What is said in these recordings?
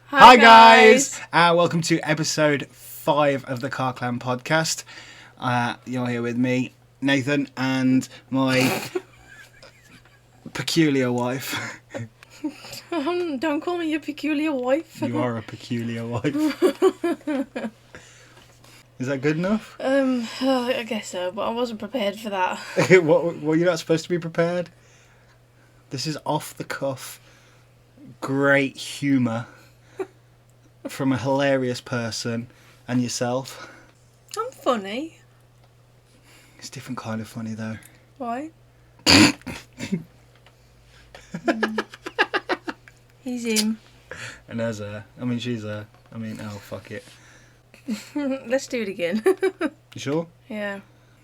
Hi guys! Welcome to episode 5 of the Carr Clan podcast. You're here with me, Nathan, and my peculiar wife. Don't call me your peculiar wife. You are a peculiar wife. Is that good enough? I guess so, but I wasn't prepared for that. Well, you're not supposed to be prepared. This is off the cuff, great humour from a hilarious person and yourself. I'm funny. It's a different kind of funny though. Why? He's him. And there's her. I mean, she's her. I mean, oh, fuck it. Let's do it again. You sure? Yeah.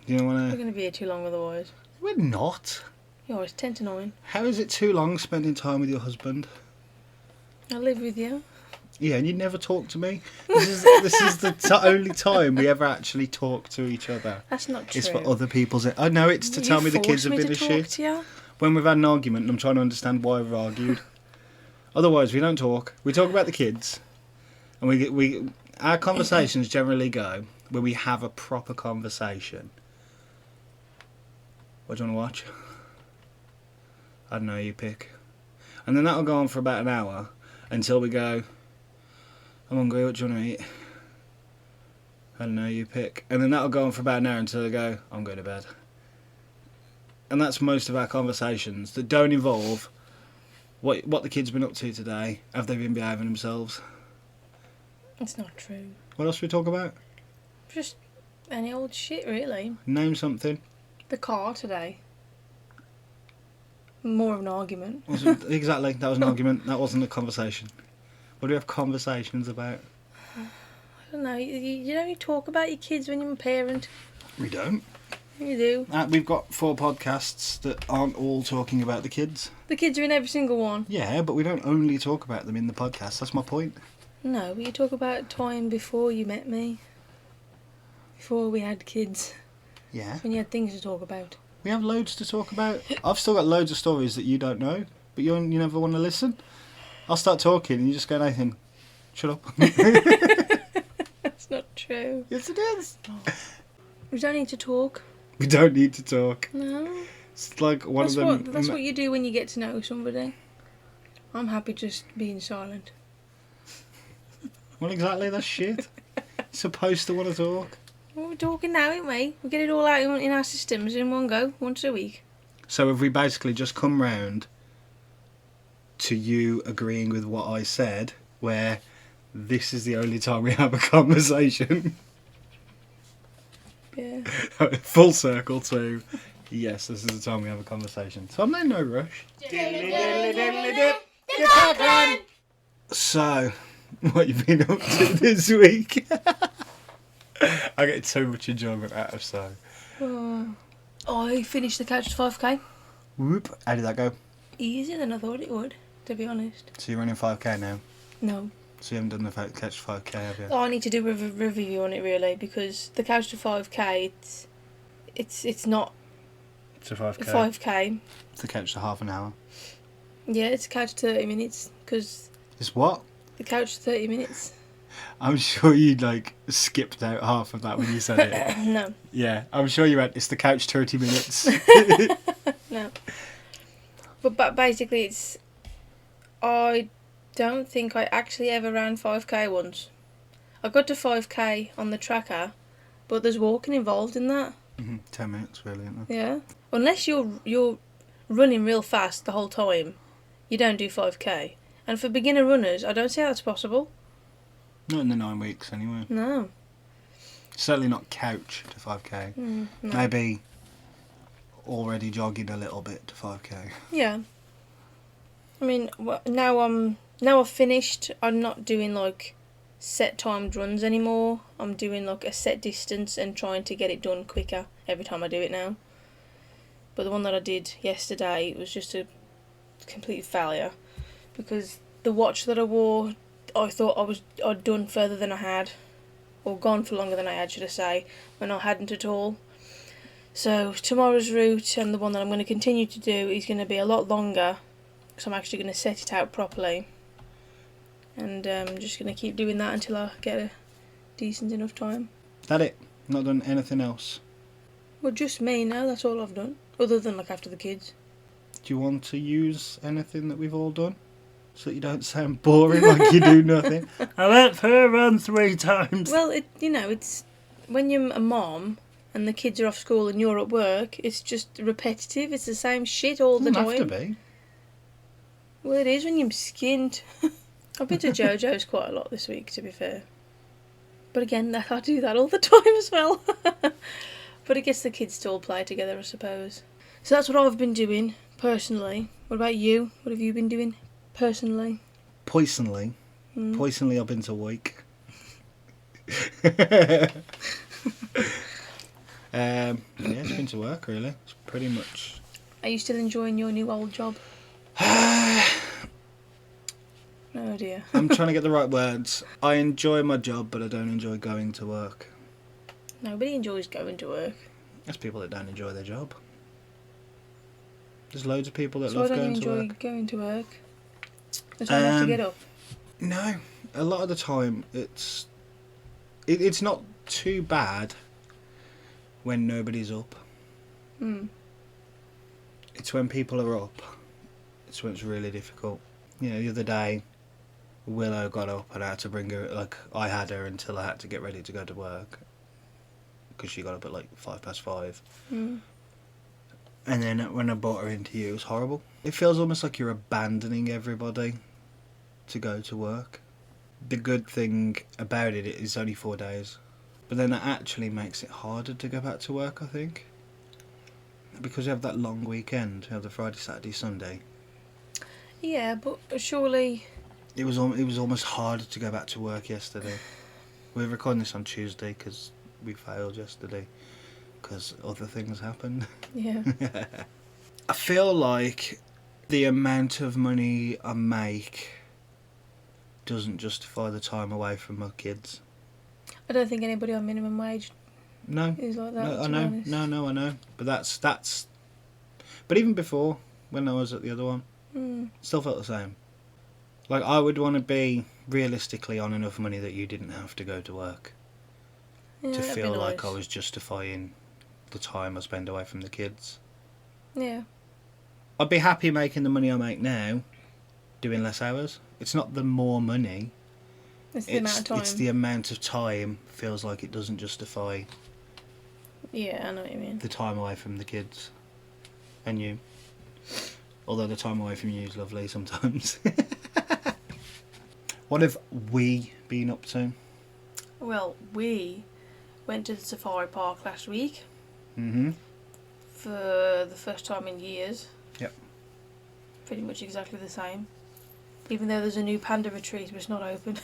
You don't want We're to... going to be here too long otherwise. We're not. You're always 10 to 9. How is it too long spending time with your husband? I live with you. Yeah, and you never talk to me. This is the only time we ever actually talk to each other. That's not true. It's for other people's... I know it's to tell me the kids have been a shit. To you? When we've had an argument and I'm trying to understand why we've argued. Otherwise, we don't talk. We talk about the kids. And our conversations generally go when we have a proper conversation. What do you want to watch? I don't know, you pick. And then that'll go on for about an hour until we go, I'm hungry, what do you want to eat? I don't know, you pick. And then that'll go on for about an hour until we go, I'm going to bed. And that's most of our conversations that don't involve what the kids have been up to today. Have they been behaving themselves? It's not true. What else do we talk about? Just any old shit, really. Name something. The car today. More of an argument. Exactly, that was an argument. That wasn't a conversation. What do we have conversations about? I don't know. You don't talk about your kids when you're a parent. We don't. You do. We've got 4 podcasts that aren't all talking about the kids. The kids are in every single one. Yeah, but we don't only talk about them in the podcast. That's my point. No, but you talk about time before you met me. Before we had kids. Yeah. When you had things to talk about. We have loads to talk about. I've still got loads of stories that you don't know, but you never want to listen. I'll start talking and you just go, Nathan, shut up. That's not true. Yes, it is. We don't need to talk. We don't need to talk. No. It's like one That's of them... That's what you do when you get to know somebody. I'm happy just being silent. Well, exactly, that's shit. You're supposed to want to talk. Well, we're talking now, ain't we? We get it all out in our systems in one go, once a week. So have we basically just come round to you agreeing with what I said, where this is the only time we have a conversation? Yeah. Full circle to, yes, this is the time we have a conversation. So I'm in no rush. So, what you've been up to this week? I get so much enjoyment out of so. I finished the Couch to 5k. Whoop. How did that go? Easier than I thought it would, to be honest. So you're running 5k now? No. So you haven't done the Catch 5k, have you? Oh, I need to do a review on it, really, because the Couch to 5k, it's not... It's a 5k. 5k. It's the Couch to half an hour. Yeah, it's a Couch to 30 minutes, because... It's what? The Couch to 30 minutes. I'm sure you skipped out half of that when you said it. No. Yeah, I'm sure you went, it's the couch 30 minutes. No. But basically it's... I don't think I actually ever ran 5k once. I got to 5k on the tracker, but there's walking involved in that. 10 minutes really, isn't there? Yeah. Unless you're running real fast the whole time, you don't do 5k. And for beginner runners, I don't see how that's possible. Not in the 9 weeks anyway. No. Certainly not couch to 5k. No. Maybe already jogging a little bit to 5k. Yeah. I mean, now I've finished. I'm not doing set timed runs anymore. I'm doing a set distance and trying to get it done quicker every time I do it now. But the one that I did yesterday was just a complete failure because the watch that I wore, I thought I'd done further than I had, or gone for longer than I had, should I say, when I hadn't at all. So tomorrow's route and the one that I'm going to continue to do is going to be a lot longer, because I'm actually going to set it out properly. And I'm just going to keep doing that until I get a decent enough time. That it? Not done anything else? Well, just me now, that's all I've done. Other than look after the kids. Do you want to use anything that we've all done? So that you don't sound boring like you do nothing. I let her run 3 times. Well, it's when you're a mom and the kids are off school and you're at work, it's just repetitive. It's the same shit all the time. Doesn't have to be. Well, it is when you're skint. I've been to JoJo's quite a lot this week, to be fair. But again, I do that all the time as well. But I guess the kids still play together, I suppose. So that's what I've been doing, personally. What about you? What have you been doing, personally? Poisonally. I've been to week. Yeah, it's been to work, really. It's pretty much... Are you still enjoying your new old job? Oh dear. I'm trying to get the right words. I enjoy my job, but I don't enjoy going to work. Nobody enjoys going to work. There's people that don't enjoy their job. There's loads of people that So love why don't going you to enjoy work. going to work? That's why you have to get up. No, a lot of the time it's not too bad when nobody's up. It's when people are up. It's when it's really difficult. You know, the other day, Willow got up and I had to bring her. Like I had her until I had to get ready to go to work because she got up at like 5:05. And then when I brought her into you, it was horrible. It feels almost like you're abandoning everybody to go to work. The good thing about it is only 4 days. But then that actually makes it harder to go back to work, I think. Because you have that long weekend. You have the Friday, Saturday, Sunday. Yeah, but surely... It was almost harder to go back to work yesterday. We're recording this on Tuesday because we failed yesterday. Because other things happened. Yeah. I feel like the amount of money I make doesn't justify the time away from my kids. I don't think anybody on minimum wage No. is like that. No, I know. No, I know. But that's. But even before, when I was at the other one, still felt the same. Like I would want to be realistically on enough money that you didn't have to go to work Yeah, to that'd be feel like nice. I was justifying the time I spend away from the kids. Yeah. I'd be happy making the money I make now, doing less hours. It's not the more money. It's the amount of time. It's the amount of time feels like it doesn't justify Yeah, I know what you mean. the time away from the kids and you. Although the time away from you is lovely sometimes. What have we been up to? Well, we went to the safari park last week. For the first time in years. Yep. Pretty much exactly the same. Even though there's a new panda retreat, but it's not open.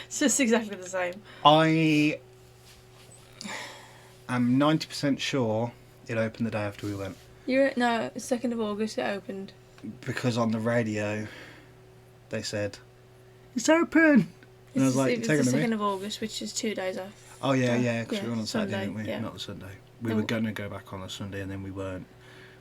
It's just exactly the same. I am 90% sure it opened the day after we went. No, 2nd of August it opened. Because on the radio, they said, it's open! And I was like, It was take the it to 2nd me. of August, which is 2 days off. Oh yeah, because we went on Saturday, Sunday, didn't we? yeah. Not the Sunday. We No. were going to go back on the Sunday and then we weren't.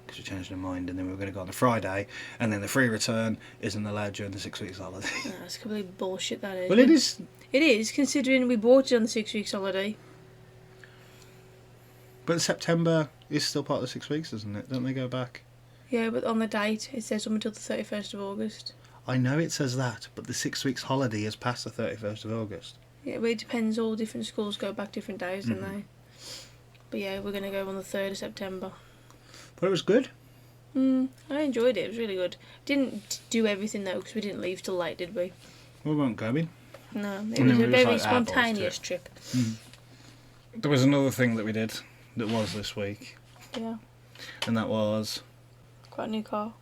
Because we changed our mind, and then we were going to go on the Friday, and then the free return isn't allowed during the 6 weeks holiday. No, that's complete bullshit, that is. Well, it is. It is, considering we bought it on the 6 weeks holiday. But September is still part of the 6 weeks, isn't it? Don't they go back? Yeah, but on the date, it says up until the 31st of August. I know it says that, but the 6 weeks holiday is past the 31st of August. Yeah, but it depends. All different schools go back different days, don't they? But yeah, we're going to go on the 3rd of September. But it was good. I enjoyed it. It was really good. Didn't do everything though, because we didn't leave till late, did we? We weren't going. No, it And was then a we just, very like, eyeballs to spontaneous it. trip. There was another thing that we did that was this week, Yeah, and that was... quite a new car.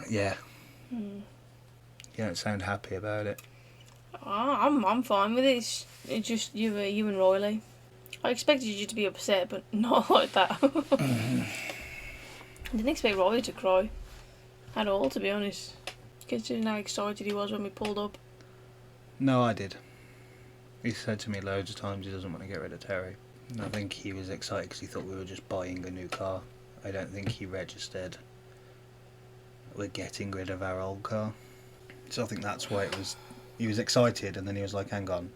Yeah. You don't sound happy about it. I'm fine with it. It's just you and Royley. I expected you to be upset, but not like that. I didn't expect Royley to cry at all, to be honest. Considering how excited he was when we pulled up. No, I did. He said to me loads of times he doesn't want to get rid of Terri. And I think he was excited because he thought we were just buying a new car. I don't think he registered we're getting rid of our old car. So I think that's why it was. He was excited, and then he was like, "Hang on,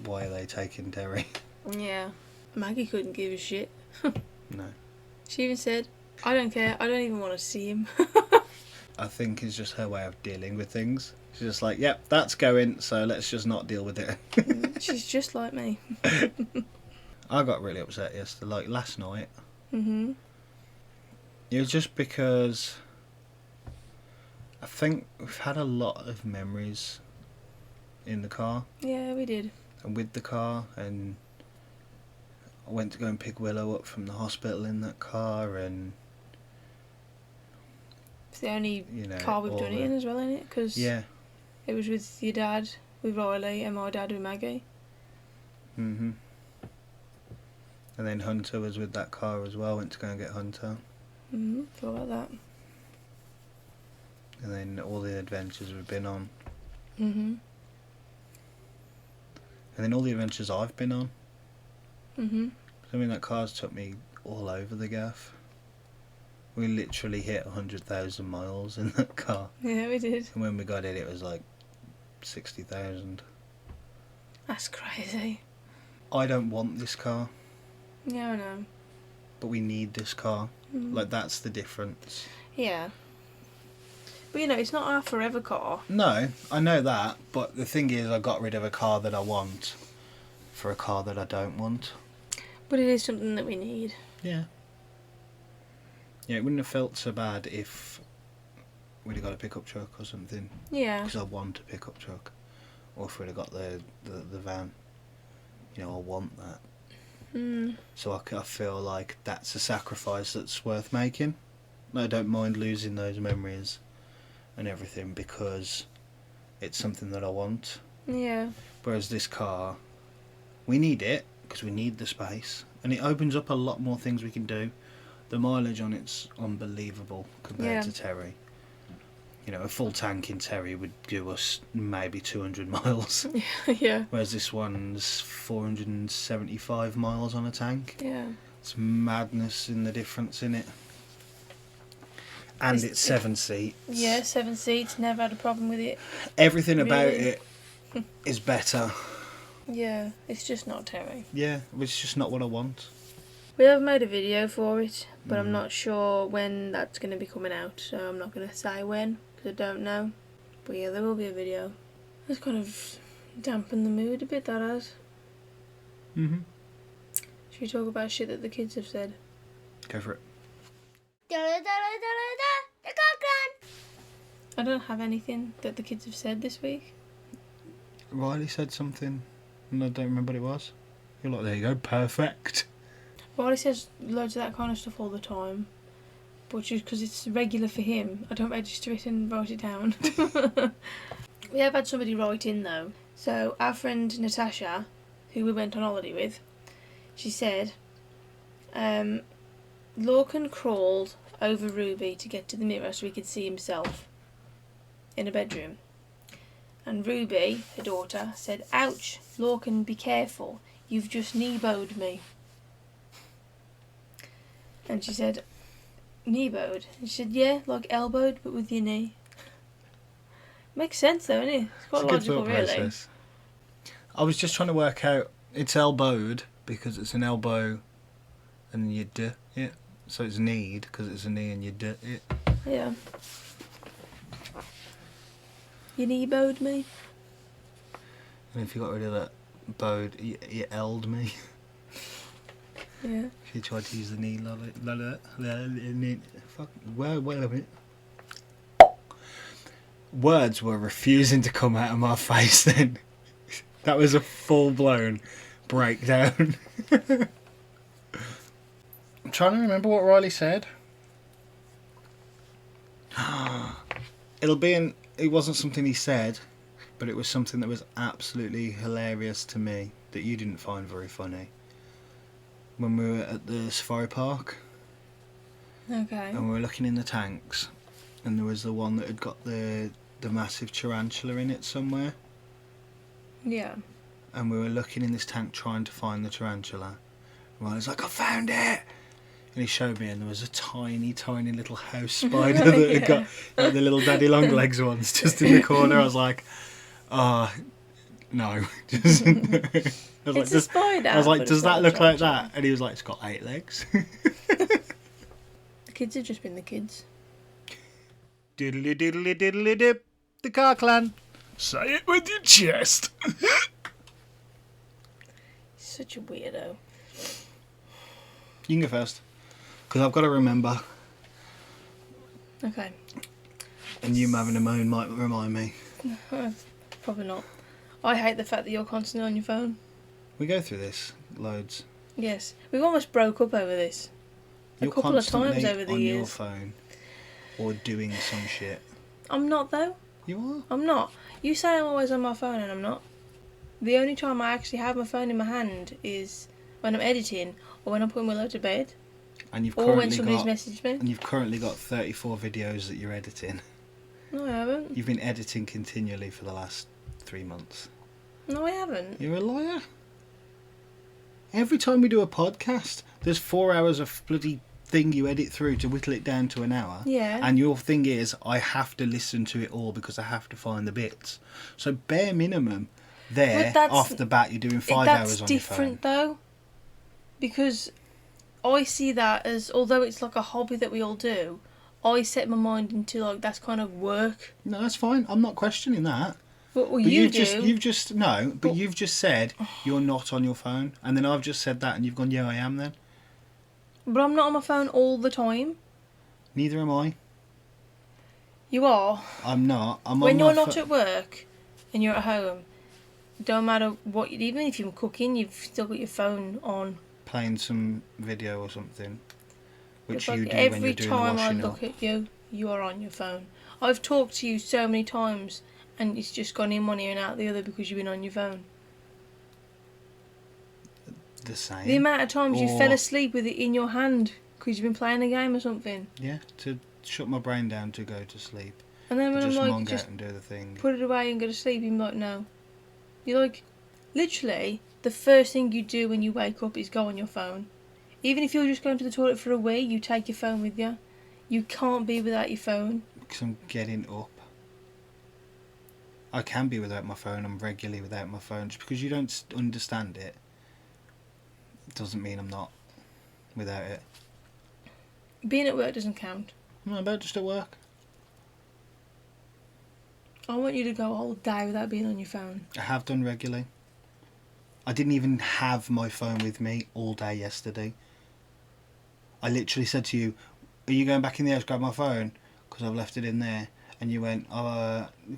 why are they taking Terri?" Yeah. Maggie couldn't give a shit. No. She even said, "I don't care. I don't even want to see him." I think it's just her way of dealing with things. She's just like, "Yep, that's going. So let's just not deal with it." She's just like me. I got really upset yesterday, like last night. Mhm. It was just because I think we've had a lot of memories in the car Yeah, we did. and with the car, and I went to go and pick Willow up from the hospital in that car, and It's the only you know, car we've all done it the- in as well, isn't it? Because Yeah. it was with your dad, with Riley, and my dad with Maggie. Mhm. And then Hunter was with that car as well. Went to go and get Hunter, Mhm. Thought about that. and then all the adventures we've been on, Mhm. and then all the adventures I've been on. Mhm. I mean, that car's took me all over the gaff. We literally hit 100,000 miles in that car. Yeah, we did. And when we got it, it was like 60,000. That's crazy. I don't want this car, Yeah, I know. but we need this car. Mm. Like, that's the difference. Yeah. But you know, it's not our forever car. No, I know that, but the thing is, I got rid of a car that I want for a car that I don't want. But it is something that we need. Yeah. Yeah, it wouldn't have felt so bad if we'd have got a pickup truck or something. Yeah. Because I want a pickup truck. Or if we'd have got the van. You know, I want that. Mm. So I feel like that's a sacrifice that's worth making. I don't mind losing those memories and everything because it's something that I want. Yeah. Whereas this car, we need it because we need the space. And it opens up a lot more things we can do. The mileage on it's unbelievable compared to Terri. You know, a full tank in Terri would give us maybe 200 miles. Yeah. Whereas this one's 475 miles on a tank. Yeah. It's madness in the difference in it. And it's 7 seats. Yeah, 7 seats. Never had a problem with it. Everything about Really? it is better. Yeah, it's just not Terri. Yeah, it's just not what I want. We have made a video for it, but I'm Mm. not sure when that's going to be coming out, so I'm not going to say when, because I don't know. But yeah, there will be a video. It's kind of dampened the mood a bit, that has. Mm-hmm. Should we talk about shit that the kids have said? Go for it. I don't have anything that the kids have said this week. Riley said something, and I don't remember what it was. You're like, there you go, perfect. Riley says loads of that kind of stuff all the time, but just because it's regular for him, I don't register it and write it down. We have had somebody write in though. So our friend Natasha, who we went on holiday with, she said, Lorcan crawled over Ruby to get to the mirror so he could see himself in a bedroom. And Ruby, her daughter, said, "Ouch, Lorcan, be careful. You've just kneebowed me." And she said, "Kneebowed?" And she said, "Yeah, like elbowed, but with your knee." Makes sense though, isn't it? It's quite It's a good logical, thought really. process. I was just trying to work out, it's elbowed because it's an elbow and you d it. So it's kneed because it's a knee and you d it. Yeah. You kneebowed me? And if you got rid of that bowed, you elled me. Yeah. If you tried to use the knee, fuck, wait a minute. Words were refusing to come out of my face then. That was a full-blown breakdown. I'm trying to remember what Riley said. It wasn't something he said, but it was something that was absolutely hilarious to me that you didn't find very funny. When we were at the safari park Okay. and we were looking in the tanks, and there was the one that had got the massive tarantula in it somewhere, Yeah. and we were looking in this tank trying to find the tarantula. And Riley's like, "I found it! And he showed me, and there was a tiny, tiny little house spider that had got like the little daddy long legs ones just in the corner. I was like, no. I was It's a spider. I was like, but does it's not that a look like tarantula. that? And he was like, it's got 8 legs. The kids have just been the kids. Diddly diddly diddly dip. The Carr clan. Say it with your chest. Such a weirdo. You can go first. Because I've got to remember. Okay. And you having a moan might remind me. Probably not. I hate the fact that you're constantly on your phone. We go through this loads. Yes. We've almost broke up over this. You're a couple of times constantly over the on years. your phone. Or doing some shit. I'm not, though. You are? I'm not. You say I'm always on my phone and I'm not. The only time I actually have my phone in my hand is when I'm editing or when I'm putting Willow to bed. And you've Or when somebody's messaged me. And you've currently got 34 videos that you're editing. No, I haven't. You've been editing continually for the last 3 months. No, I haven't. You're a liar. Every time we do a podcast, there's 4 hours of bloody thing you edit through to whittle it down to an hour. Yeah. And your thing is, I have to listen to it all because I have to find the bits. So bare minimum, there, off the bat, you're doing 5 hours on your phone. That's different, though. Because I see that as, although it's like a hobby that we all do, I set my mind into, like, that's kind of work. No, that's fine. I'm not questioning that. Well, But you you've just said you're not on your phone, and then I've just said that, and you've gone, yeah, I am then. But I'm not on my phone all the time. Neither am I. You are. I'm not. I'm When on you're my not at work and you're at home, don't matter what, even if you're cooking, you've still got your phone on. playing some video or something, which It's you like do when you're every doing the time I washing look up. at you, you are on your phone. I've talked to you so many times, and it's just gone in one ear and out the other because you've been on your phone. The same. The amount of times you Or- fell asleep with it in your hand because you've been playing a game or something. Yeah, to shut my brain down to go to sleep. And then when Just I'm like, monk just out and do the thing. put it away and go to sleep, you're like, no. You're like, literally, the first thing you do when you wake up is go on your phone. Even if you're just going to the toilet for a wee, you take your phone with you. You can't be without your phone. Because I'm getting up. I can be without my phone. I'm regularly without my phone. Just because you don't understand it doesn't mean I'm not without it. Being at work doesn't count. I'm not about just at work. I want you to go a whole day without being on your phone. I have done regularly. I didn't even have my phone with me all day yesterday. I literally said to you, are you going back in the house to grab my phone? Because I've left it in there. And you went,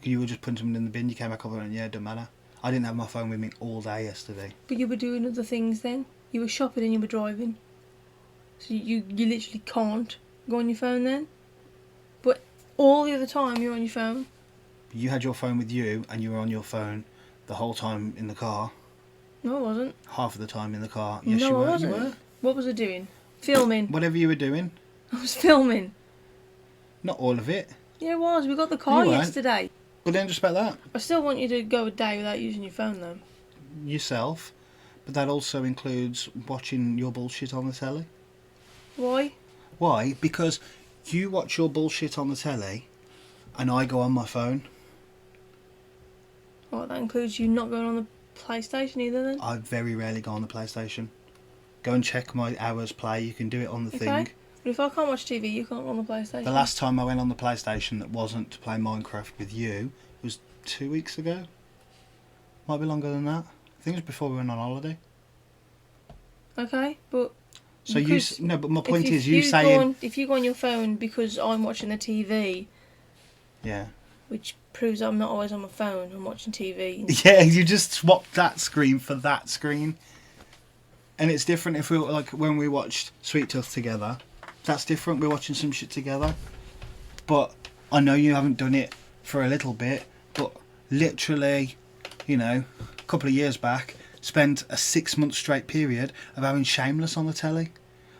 you were just putting something in the bin. You came back up and went, yeah, it doesn't matter. I didn't have my phone with me all day yesterday. But you were doing other things then. You were shopping and you were driving. So you literally can't go on your phone then. But all the other time you're on your phone. You had your phone with you and you were on your phone the whole time in the car. No, I wasn't. Half of the time in the car. Yes, No, you were. I wasn't. You were. What was I doing? Filming. Whatever you were doing. I was filming. Not all of it. Yeah, it was. We got the car You weren't. yesterday. But then just about that. I still want you to go a day without using your phone though. Yourself. But that also includes watching your bullshit on the telly. Why? Why? Because you watch your bullshit on the telly and I go on my phone. What, that includes you not going on the PlayStation either then? I very rarely go on the PlayStation. Go and check my hours play. You can do it on the Okay. thing. But if I can't watch TV, you can't go on the PlayStation. The last time I went on the PlayStation that wasn't to play Minecraft with you was 2 weeks ago. Might be longer than that. I think it was before we went on holiday. Okay, but... So you... because No, but my point if is you go saying... on, if you go on your phone because I'm watching the TV, Yeah. which proves I'm not always on my phone, I'm watching TV. Yeah, you just swapped that screen for that screen. And it's different if we were, like, when we watched Sweet Tooth together. That's different. We're watching some shit together. But I know you haven't done it for a little bit, but literally, you know, a couple of years back, spent a 6 month straight period of having Shameless on the telly.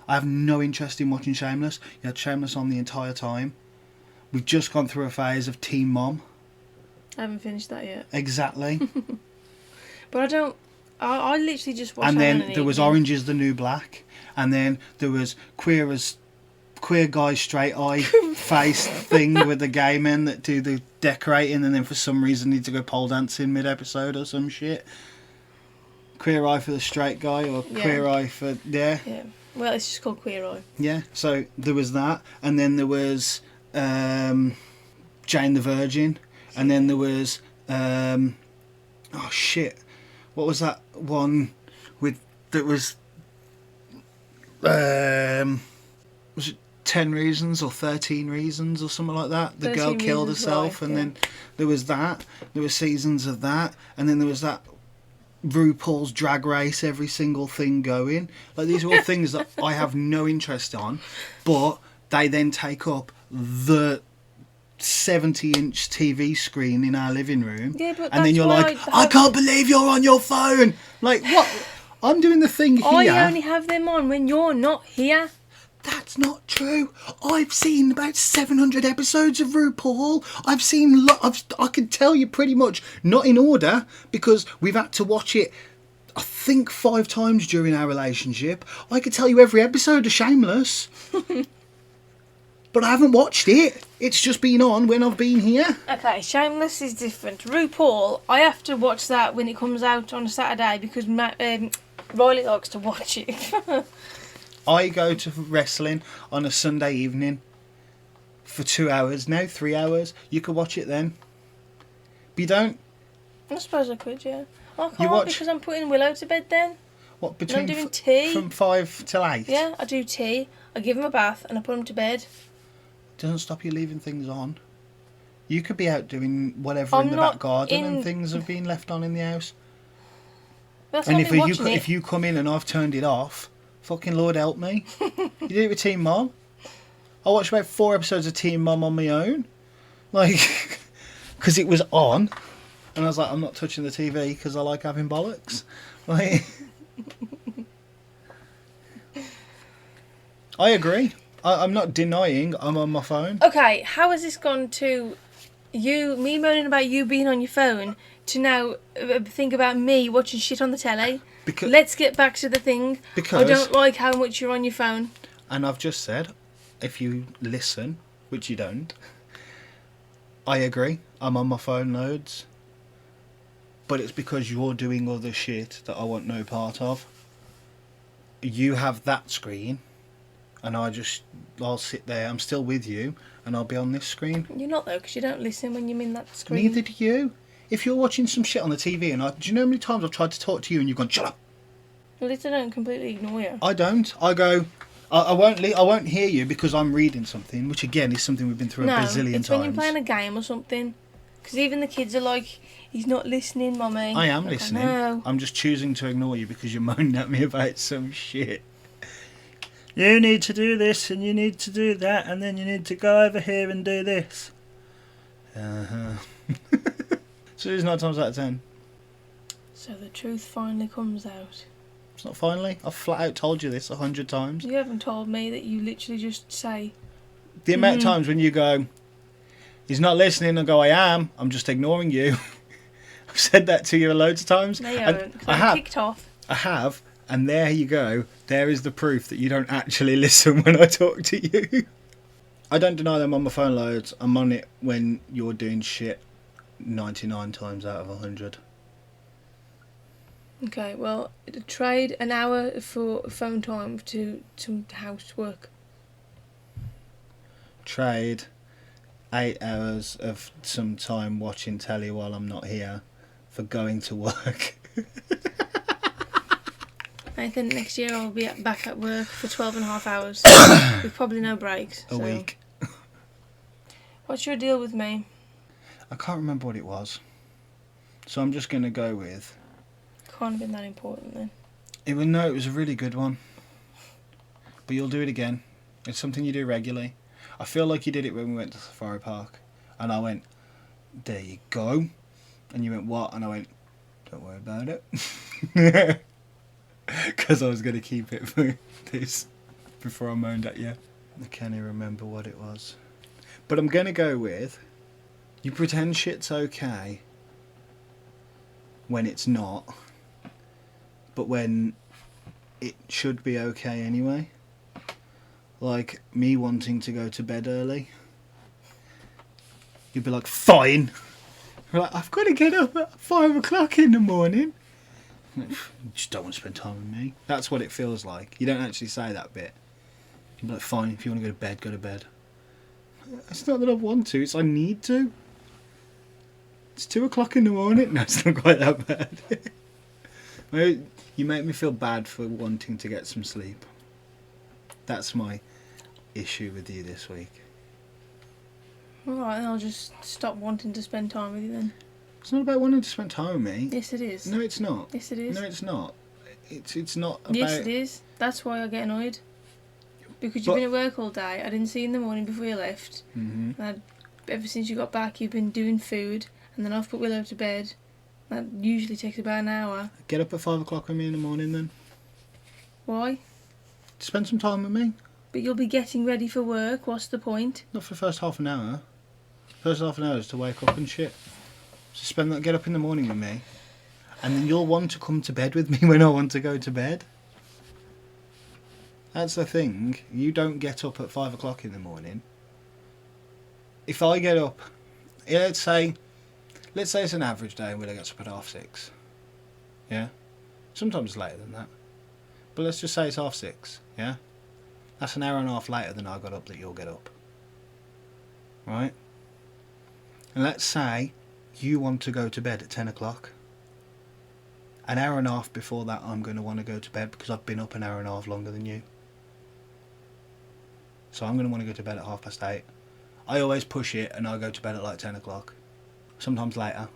I have no interest in watching Shameless. You had Shameless on the entire time. We've just gone through a phase of Teen Mom. I haven't finished that yet. Exactly. But I don't... I literally just watch And that then in an there was evening. Orange is the New Black. And then there was queer guy straight eye face thing with the gay men that do the decorating and then for some reason need to go pole dancing mid-episode or some shit. Queer eye for the straight guy or queer eye for... Yeah. Well, it's just called Queer Eye. Yeah, so there was that. And then there was Jane the Virgin. And then there was... oh, shit. What was that one with... That was... was it 10 Reasons or 13 Reasons or something like that? The girl killed herself. And then there was that. There were seasons of that. And then there was that... RuPaul's Drag Race, every single thing going. Like, these are all things that I have no interest on, but they then take up the 70-inch TV screen in our living room. Yeah, but and then you're like, I can't believe you're on your phone. Like, what? I'm doing the thing here. I only have them on when you're not here. That's not true. I've seen about 700 episodes of RuPaul. I've seen... I can tell you pretty much, not in order, because we've had to watch it, I think, 5 times during our relationship. I could tell you every episode of Shameless. But I haven't watched it. It's just been on when I've been here. Okay, Shameless is different. RuPaul, I have to watch that when it comes out on a Saturday because Riley likes to watch it. I go to wrestling on a Sunday evening for 2 hours now, 3 hours. You could watch it then. But you don't. I suppose I could, yeah. I can't because I'm putting Willow to bed then. What, between I'm doing tea. From 5 till 8? Yeah, I do tea. I give him a bath and I put him to bed. Doesn't stop you leaving things on. You could be out doing whatever in the back garden and things have been left on in the house. That's and not if you come in and I've turned it off... Fucking Lord help me. You did it with Teen Mom. I watched about 4 episodes of Teen Mom on my own. Like, because it was on. And I was like, I'm not touching the TV because I like having bollocks. Like, I agree. I'm not denying I'm on my phone. Okay, how has this gone to me moaning about you being on your phone to now think about me watching shit on the telly? Let's get back to the thing. I don't like how much you're on your phone. And I've just said, if you listen, which you don't, I agree. I'm on my phone loads. But it's because you're doing other shit that I want no part of. You have that screen, and I'll sit there. I'm still with you, and I'll be on this screen. You're not though, because you don't listen when you're in that screen. Neither do you. If you're watching some shit on the TV, do you know how many times I've tried to talk to you and you've gone, shut up? Well, at least I don't completely ignore you. I don't. I go, I won't hear you because I'm reading something, which again is something we've been through a bazillion times. It's when you're playing a game or something. Because even the kids are like, he's not listening, Mummy. I am listening. I'm just choosing to ignore you because you're moaning at me about some shit. You need to do this and you need to do that and then you need to go over here and do this. Uh-huh. So it's 9 times out of 10. So the truth finally comes out. It's not finally. I've flat out told you this 100 times. You haven't told me that you literally just say... The amount of times when you go, he's not listening, and go, I am, I'm just ignoring you. I've said that to you loads of times. No, you haven't, because I'm kicked off. I have, and there you go. There is the proof that you don't actually listen when I talk to you. I don't deny them on my phone loads. I'm on it when you're doing shit 99 times out of 100. Okay, well, trade an hour for phone time to some housework. Trade 8 hours of some time watching telly while I'm not here for going to work. I think next year I'll be back at work for 12.5 hours with probably no breaks. A week. What's your deal with me? I can't remember what it was. So I'm just going to go with... Can't have been that important then. It was a really good one. But you'll do it again. It's something you do regularly. I feel like you did it when we went to Safari Park. And I went, there you go. And you went, what? And I went, don't worry about it. Because I was going to keep it for this before I moaned at you. I can't even remember what it was. But I'm going to go with, you pretend shit's okay when it's not. But when it should be okay anyway. Like, me wanting to go to bed early. You'd be like, fine. You're like, I've got to get up at 5 o'clock in the morning. You just don't want to spend time with me. That's what it feels like. You don't actually say that bit. You'd be like, fine, if you want to go to bed, go to bed. It's not that I want to, it's I need to. It's 2 o'clock in the morning. No, it's not quite that bad. You make me feel bad for wanting to get some sleep. That's my issue with you this week. Alright, then I'll just stop wanting to spend time with you then. It's not about wanting to spend time with me. Yes, it is. No, it's not. Yes, it is. No, it's not. It's not about... Yes, it is. That's why I get annoyed. Because you've been at work all day. I didn't see you in the morning before you left. Mm-hmm. And ever since you got back, you've been doing food. And then I've put Willow to bed. That usually takes about an hour. Get up at 5 o'clock with me in the morning then. Why? Spend some time with me. But you'll be getting ready for work. What's the point? Not for the first half an hour. First half an hour is to wake up and shit. So get up in the morning with me. And then you'll want to come to bed with me when I want to go to bed. That's the thing. You don't get up at 5 o'clock in the morning. If I get up... let's say it's an average day and Willow gets up at 6:30. Yeah? Sometimes later than that. But let's just say it's 6:30. Yeah? That's an hour and a half later than I got up that you'll get up. Right? And let's say you want to go to bed at 10 o'clock. An hour and a half before that I'm going to want to go to bed because I've been up an hour and a half longer than you. So I'm going to want to go to bed at 8:30. I always push it and I go to bed at like 10 o'clock. Sometimes later.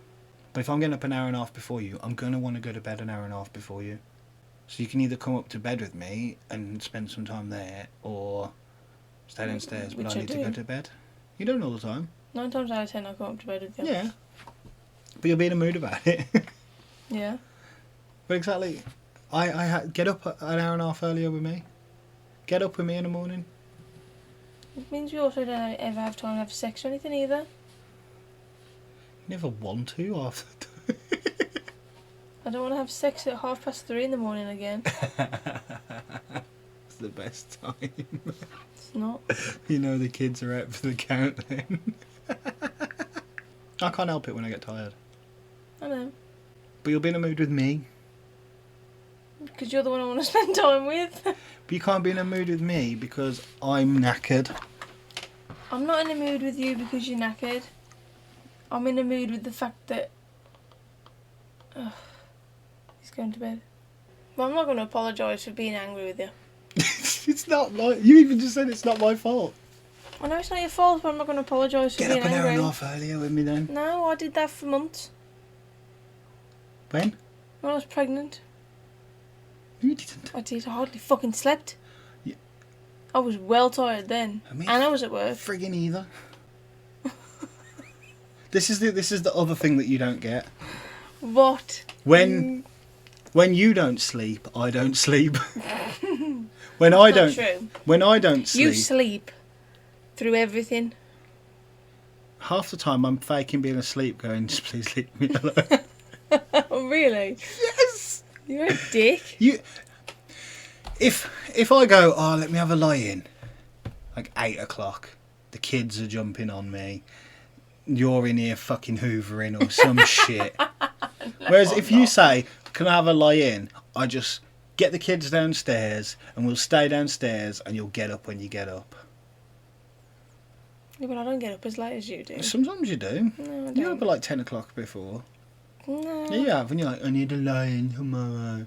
But if I'm getting up an hour and a half before you, I'm going to want to go to bed an hour and a half before you. So you can either come up to bed with me and spend some time there, or stay downstairs when I need to go to bed. You don't all the time. 9 times out of 10 I come up to bed with you. Yeah. But you'll be in a mood about it. Yeah. But exactly. Get up an hour and a half earlier with me. Get up with me in the morning. It means we also don't ever have time to have sex or anything either. You never want to half the time. I don't want to have sex at 3:30 in the morning again. It's the best time. It's not. You know the kids are out for the count then. I can't help it when I get tired. I know. But you'll be in a mood with me. Because you're the one I want to spend time with. But you can't be in a mood with me because I'm knackered. I'm not in a mood with you because you're knackered. I'm in a mood with the fact that... he's going to bed. Well, I'm not going to apologise for being angry with you. It's not like... You even just said it's not my fault. I know it's not your fault, but I'm not going to apologise for Get being up an angry. hour and a half earlier with me then. No, I did that for months. When? When I was pregnant. No, you didn't. I did. I hardly fucking slept. Yeah. I was well tired then. Me And I was at work. Friggin' either. This is the other thing that you don't get. What? When you don't sleep, I don't sleep. When I don't sleep, You sleep through everything. half the time I'm faking being asleep, going, just please leave me alone. Oh, really? Yes. You're a dick. If I go, let me have a lie in, like 8 o'clock, the kids are jumping on me. You're in here fucking hoovering or some shit. Whereas if you say, can I have a lie in? I just get the kids downstairs and we'll stay downstairs and you'll get up when you get up. Yeah, but I don't get up as late as you do. Sometimes you do. No, I You're up don't. at like 10 o'clock before. No. Yeah, you have. And you're like, I need a lie in tomorrow.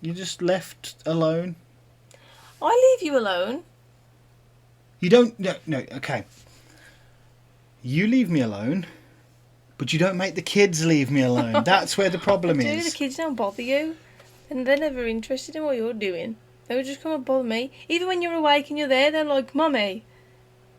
You're just left alone. I leave you alone. You don't... No, okay. You leave me alone, but you don't make the kids leave me alone. That's where the problem I do. is. The kids don't bother you. And they're never interested in what you're doing. They would just come and bother me. Even when you're awake and you're there, they're like, Mummy,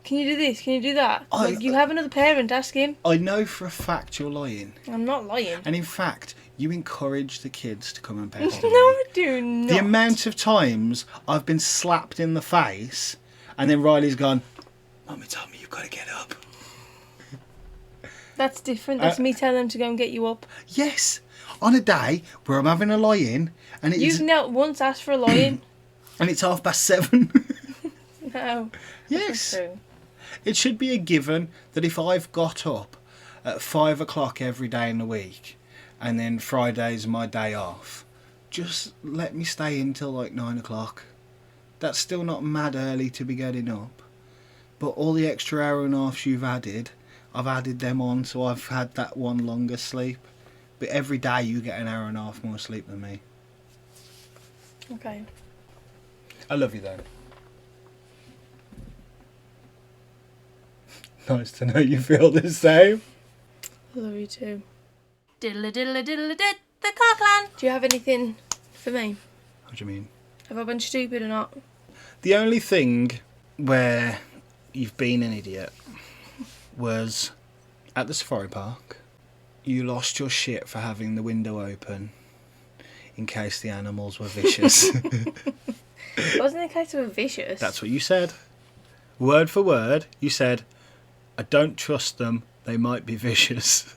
can you do this? Can you do that? Like, you have another parent, ask him. I know for a fact you're lying. I'm not lying. And in fact, you encourage the kids to come and pester No, me. I do not. The amount of times I've been slapped in the face and then Riley's gone, Mummy told me you've got to get up. That's different. That's me telling them to go and get you up. Yes, on a day where I'm having a lie-in and You've not once asked for a lie-in. and it's 7:30. No. Yes. That's not true. It should be a given that if I've got up at 5 o'clock every day in the week and then Friday's my day off, just let me stay until like 9 o'clock. That's still not mad early to be getting up. But all the extra hour and a half you've added, I've added them on, so I've had that one longer sleep. But every day you get an hour and a half more sleep than me. Okay. I love you though. Nice to know you feel the same. I love you too. Diddle diddle diddle did the Carr clan. Do you have anything for me? What do you mean? Have I been stupid or not? The only thing where you've been an idiot was at the safari park. You lost your shit for having the window open in case the animals were vicious. It wasn't a case of vicious. That's what you said. Word for word, you said, I don't trust them, they might be vicious.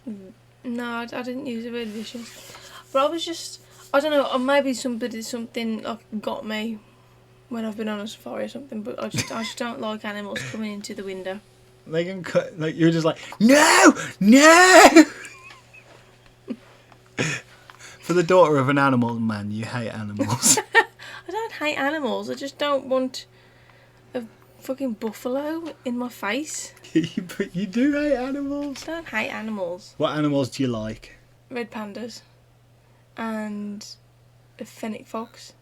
No, I didn't use the word vicious. But I was just, I don't know, or maybe something like got me when I've been on a safari or something, but I just don't like animals coming into the window. They can cut, like, you're just like, no! For the daughter of an animal man, you hate animals. I don't hate animals, I just don't want a fucking buffalo in my face. But you do hate animals. I don't hate animals. What animals do you like? Red pandas and a fennec fox.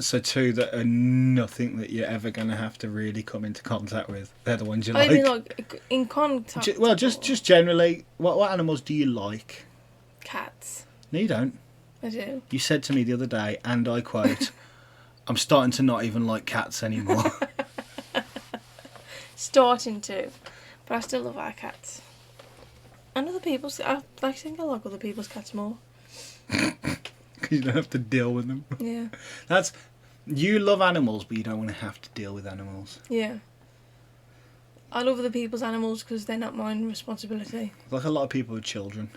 So two that are nothing that you're ever going to have to really come into contact with. They're the ones you I like. mean, like in contact. Just generally, what animals do you like? Cats. No, you don't. I do. You said to me the other day, and I quote, I'm starting to not even like cats anymore. Starting to. But I still love our cats. And other people's. I think I like other people's cats more. You don't have to deal with them. Yeah. You love animals, but you don't want to have to deal with animals. Yeah. I love other people's animals because they're not mine responsibility. Like a lot of people with children.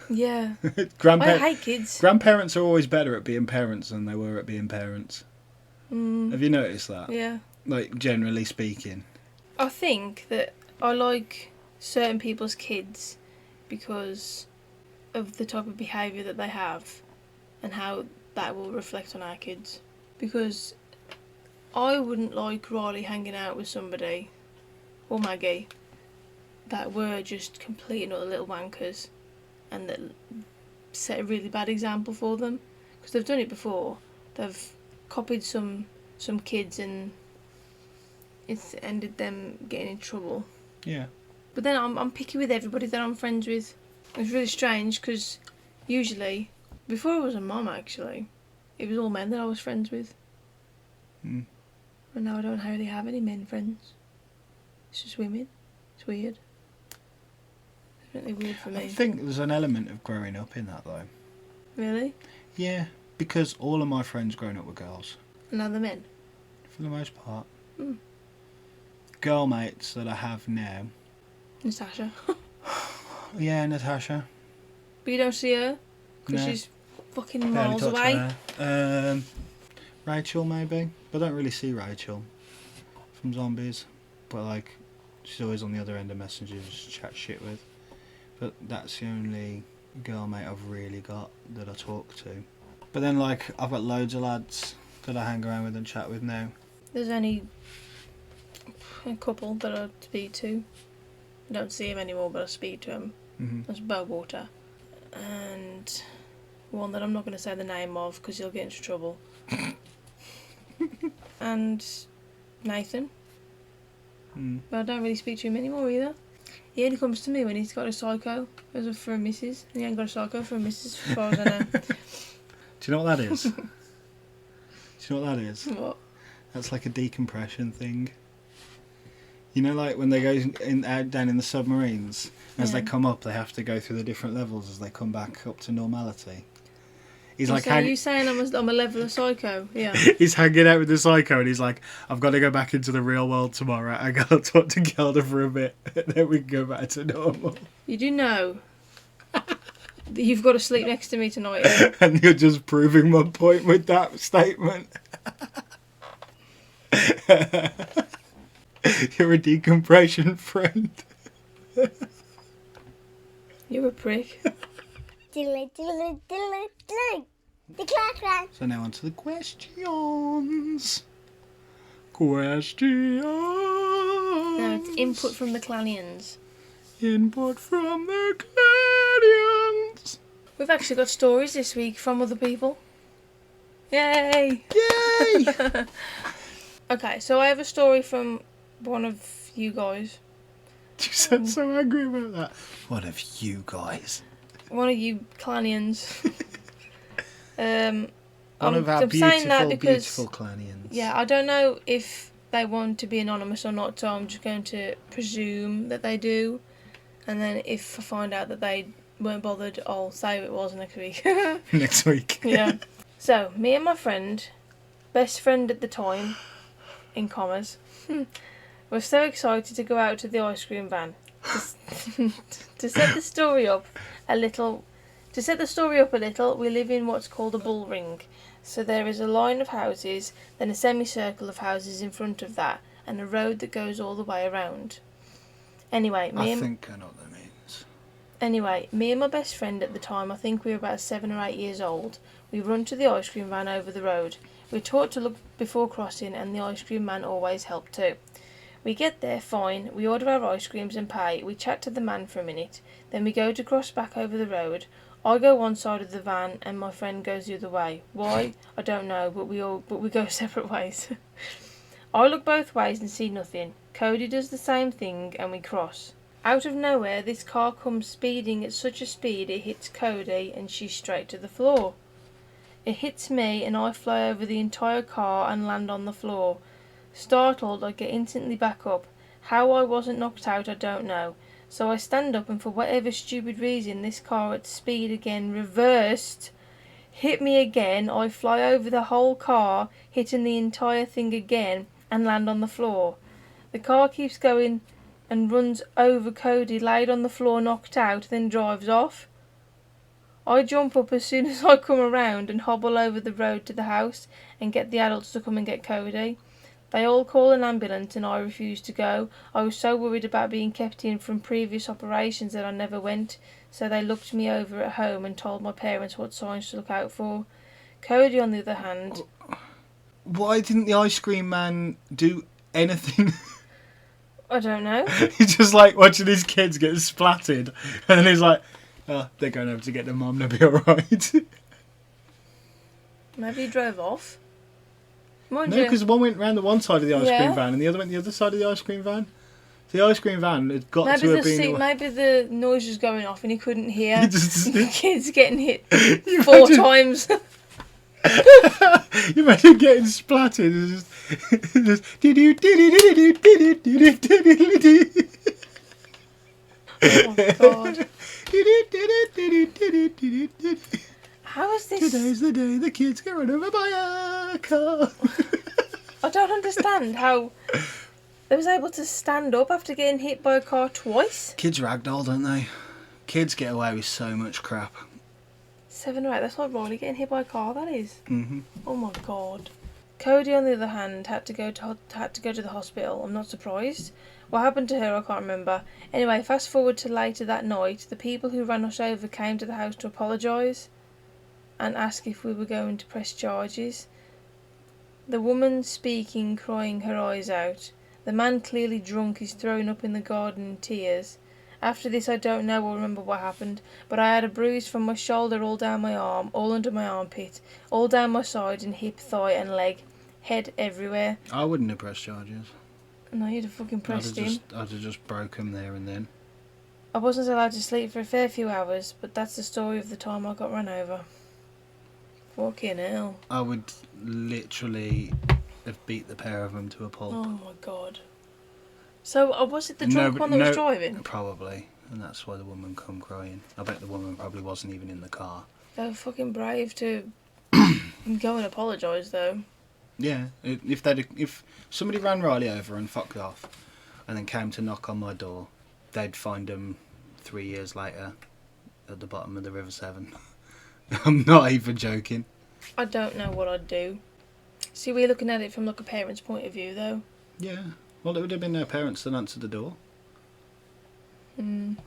Yeah. I hate kids. Grandparents are always better at being parents than they were at being parents. Mm, Have you noticed that? yeah. Like, generally speaking. I think that I like certain people's kids because of the type of behaviour that they have and how that will reflect on our kids. Because I wouldn't like Riley hanging out with somebody, or Maggie, that were just complete and utter little wankers and that set a really bad example for them. Because they've done it before. They've copied some kids and it's ended them getting in trouble. Yeah. But then I'm picky with everybody that I'm friends with. It's really strange because usually, before I was a mum actually, it was all men that I was friends with. Mm. And now I don't hardly have any men friends. It's just women. It's weird. It's really weird for me. I think there's an element of growing up in that, though. Really? Yeah, because all of my friends growing up were girls. And now the men? For the most part. Mm. Girl mates that I have now. Natasha. Yeah, Natasha. But you don't see her? Because No. she's fucking Barely miles talk to away. her. Rachel, maybe. But I don't really see Rachel from Zombies. But, like, she's always on the other end of messages to chat shit with. But that's the only girl mate I've really got that I talk to. But then, like, I've got loads of lads that I hang around with and chat with now. There's only a couple that I speak to. I don't see him anymore, but I speak to him. Mm-hmm. That's Bowater. And one that I'm not going to say the name of because he'll get into trouble. And Nathan. Mm. But I don't really speak to him anymore either. He only comes to me when he's got a psycho for a missus. And he ain't got a psycho for a missus as far as I know. Do you know what that is? Do you know what that is? What? That's like a decompression thing. You know, like when they go out down in the submarines, as they Yeah. come up, they have to go through the different levels as they come back up to normality. He's You like, you saying I'm a level of psycho? Yeah. he's hanging out with the psycho, and he's like, I've got to go back into the real world tomorrow. I got to talk to Gelda for a bit, and then we can go back to normal. You do know that you've got to sleep next to me tonight. Yeah? And you're just proving my point with that statement. You're a decompression friend. You're a prick. The clock. So now on to the questions. Questions. No, it's input from the Clanians. Input from the Clanians. We've actually got stories this week from other people. Yay! Yay! Okay, so I have a story from one of you guys. You sound so angry about that. One of you guys. One of you Clanians. One I'm of our saying that because, beautiful Clanians. yeah, I don't know if they want to be anonymous or not, so I'm just going to presume that they do. And then if I find out that they weren't bothered, I'll say who it was next week. Next week. Yeah. So, me and my friend, best friend at the time, in commas, were so excited to go out to the ice cream van. To set the story up a little, we live in what's called a bull ring. So there is a line of houses, then a semicircle of houses in front of that, and a road that goes all the way around. Anyway, I think I know what that means. Anyway, me and my best friend at the time, I think we were about 7 or 8 years old, we run to the ice cream van over the road. We're taught to look before crossing, and the ice cream man always helped too. We get there, fine, we order our ice creams and pay, we chat to the man for a minute, then we go to cross back over the road. I go one side of the van and my friend goes the other way. Why? I don't know, but we go separate ways. I look both ways and see nothing. Cody does the same thing and we cross. Out of nowhere, this car comes speeding at such a speed it hits Cody and she's straight to the floor. It hits me and I fly over the entire car and land on the floor. Startled, I get instantly back up. How I wasn't knocked out, I don't know. So I stand up and for whatever stupid reason, this car at speed again reversed, hit me again. I fly over the whole car, hitting the entire thing again and land on the floor. The car keeps going and runs over Cody, laid on the floor, knocked out, then drives off. I jump up as soon as I come around and hobble over the road to the house and get the adults to come and get Cody. They all call an ambulance and I refuse to go. I was so worried about being kept in from previous operations that I never went, so they looked me over at home and told my parents what signs to look out for. Cody, on the other hand... Why didn't the ice cream man do anything? I don't know. He's just like watching his kids get splattered, and then he's like, oh, they're going over to get their mum, they'll be alright. Maybe he drove off. No, because one went round the one side of the ice cream van and the other went the other side of the ice cream van. The ice cream van had got maybe to have been... Maybe the noise was going off and he couldn't hear the kids getting hit You 4 times. You imagine getting splattered. It's just... Oh my god. How is this? Today's the day the kids get run over by a car. I don't understand how they was able to stand up after getting hit by a car twice. Kids ragdoll, don't they? Kids get away with so much crap. 7 or 8, that's not really getting hit by a car, that is. Mm-hmm. Oh my god. Cody, on the other hand, had to go to the hospital. I'm not surprised. What happened to her, I can't remember. Anyway, fast forward to later that night, the people who ran us over came to the house to apologise and ask if we were going to press charges. The woman speaking, crying her eyes out. The man, clearly drunk, is thrown up in the garden in tears. After this, I don't know or remember what happened, but I had a bruise from my shoulder all down my arm, all under my armpit, all down my side and hip, thigh and leg, head everywhere. I wouldn't have pressed charges. No, you'd have fucking pressed him. I'd have just broke him there and then. I wasn't allowed to sleep for a fair few hours, but that's the story of the time I got run over. Fucking hell. I would literally have beat the pair of them to a pulp. Oh my god. So, was it the drunk one that was driving? Probably, and that's why the woman come crying. I bet the woman probably wasn't even in the car. They were fucking brave to go and apologise, though. Yeah, if somebody ran Riley over and fucked off, and then came to knock on my door, they'd find him 3 years later at the bottom of the River Severn. I'm not even joking. I don't know what I'd do. See, we're looking at it from like a parent's point of view, though. Yeah, well, it would have been their parents that answered the door. Mm.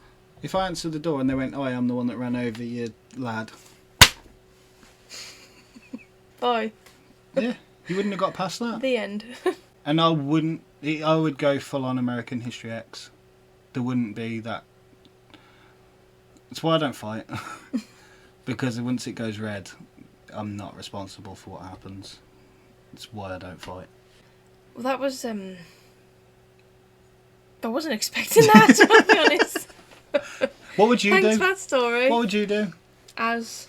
If I answered the door and they went, "Oh, I'm the one that ran over you, lad," Bye. yeah, you wouldn't have got past that. The end. And I would go full on American History X. There wouldn't be that. That's why I don't fight. Because once it goes red, I'm not responsible for what happens. That's why I don't fight. Well, that was, I wasn't expecting that, to be honest. What would you Thanks do? for that story. What would you do? As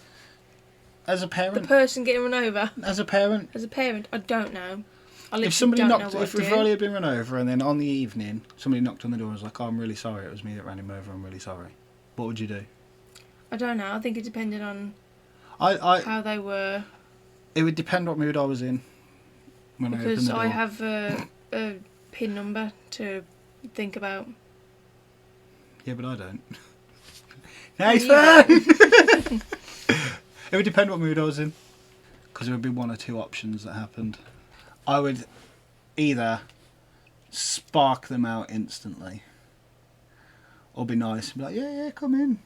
As a the parent? person getting run over. As a parent? As a parent, I don't know. I literally If somebody don't knocked, know what if I'd do. Riley had been run over and then on the evening somebody knocked on the door and was like, "Oh, I'm really sorry, it was me that ran him over, I'm really sorry," what would you do? I don't know. I think it depended on I how they were. It would depend what mood I was in when I opened Because the door. I have a PIN number to think about. Yeah, but I don't. Nice you fun! It would depend what mood I was in. Because there would be one or two options that happened. I would either spark them out instantly, or be nice and be like, yeah, come in.